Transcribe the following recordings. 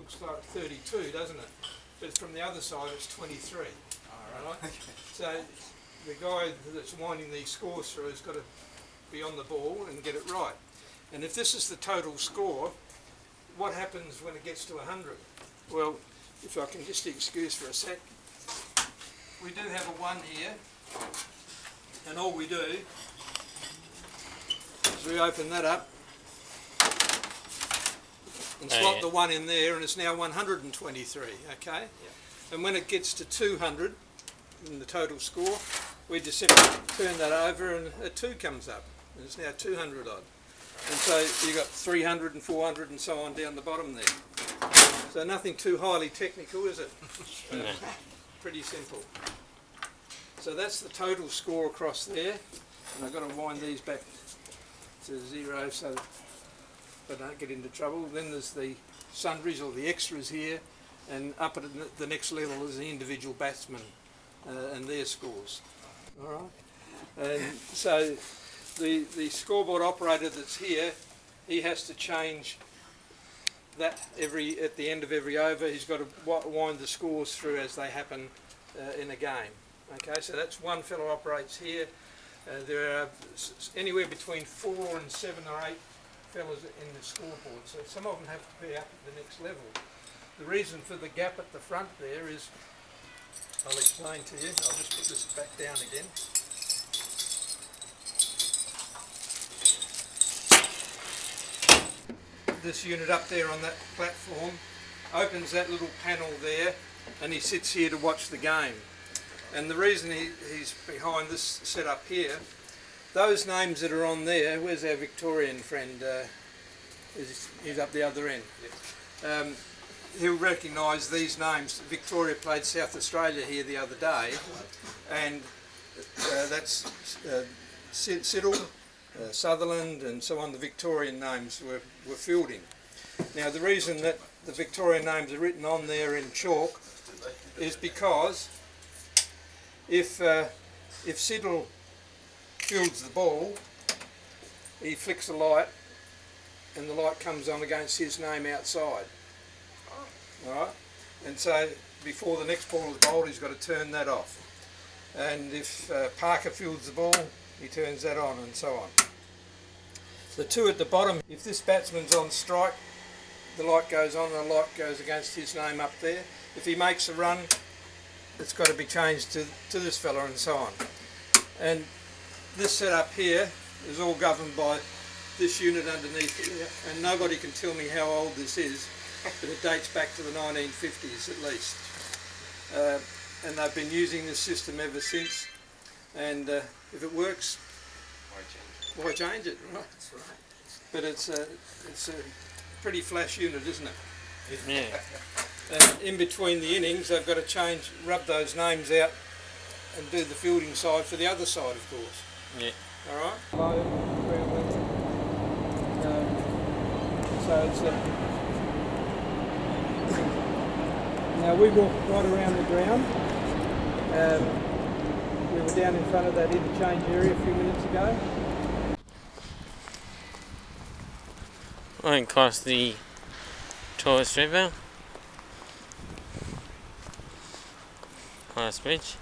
looks like 32, doesn't it? But from the other side it's 23. Right? Okay. So the guy that's winding these scores through has got to be on the ball and get it right. And if this is the total score, what happens when it gets to 100? Well, if I can just excuse for a sec, we do have a 1 here, and all we do is we open that up and slot the 1 in there, and it's now 123, okay? Yeah. And when it gets to 200 in the total score, we just simply turn that over and a 2 comes up, and it's now 200 odd. And so you've got 300 and 400 and so on down the bottom there. So nothing too highly technical, is it? Pretty simple. So that's the total score across there, and I've got to wind these back to 0 so that I don't get into trouble. Then there's the sundries or the extras here, and up at the next level is the individual batsmen and their scores. All right. And so the scoreboard operator that's here, he has to change that at the end of every over. He's got to wind the scores through as they happen in a game. Okay, so that's one fellow operates here. There are anywhere between 4 and 7 or 8 fellas in the scoreboard, so some of them have to be up at the next level. The reason for the gap at the front there is, I'll explain to you. I'll just put this back down again. This unit up there on that platform opens that little panel there, and he sits here to watch the game. And the reason he's behind this setup here, those names that are on there, where's our Victorian friend? He's up the other end. He'll recognise these names. Victoria played South Australia here the other day, and that's Siddle, Sutherland and so on. The Victorian names were fielding. Now the reason that the Victorian names are written on there in chalk is because if Siddle fields the ball, he flicks a light and the light comes on against his name outside. Alright? And so before the next ball is bowled, he's got to turn that off. And if Parker fields the ball, he turns that on, and so on. The 2 at the bottom, if this batsman's on strike, the light goes on and the light goes against his name up there. If he makes a run, it's got to be changed to this fella, and so on. And this setup here is all governed by this unit underneath here, and nobody can tell me how old this is, but it dates back to the 1950s at least. And they've been using this system ever since, and if it works, why change it? Right? That's right. But it's a pretty flash unit, isn't it? Yeah. And in between the innings, they've got to rub those names out and do the fielding side for the other side, of course. Yeah. All right. So it's now we walk right around the ground. We were down in front of that interchange area a few minutes ago. Right across the Taurus River, Taurus Bridge.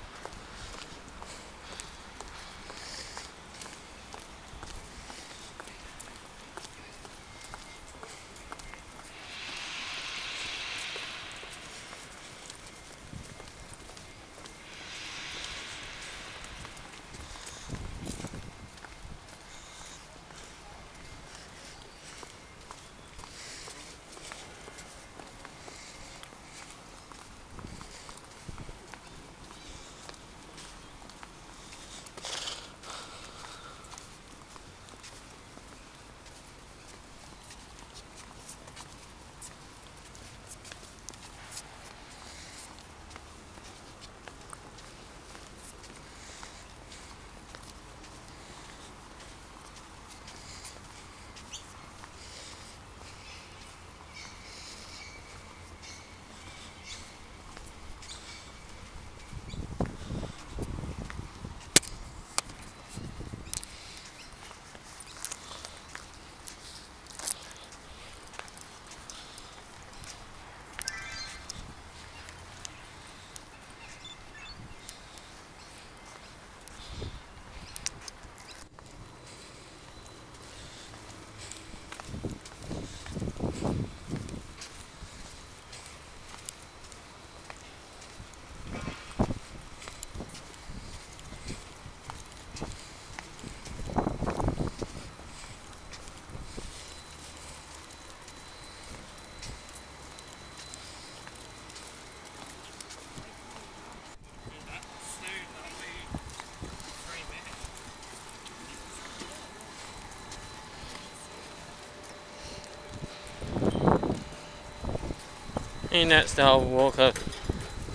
And that's the whole walk of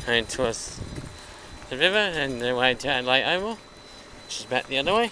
going towards the river and the way to Adelaide Oval, which is back the other way.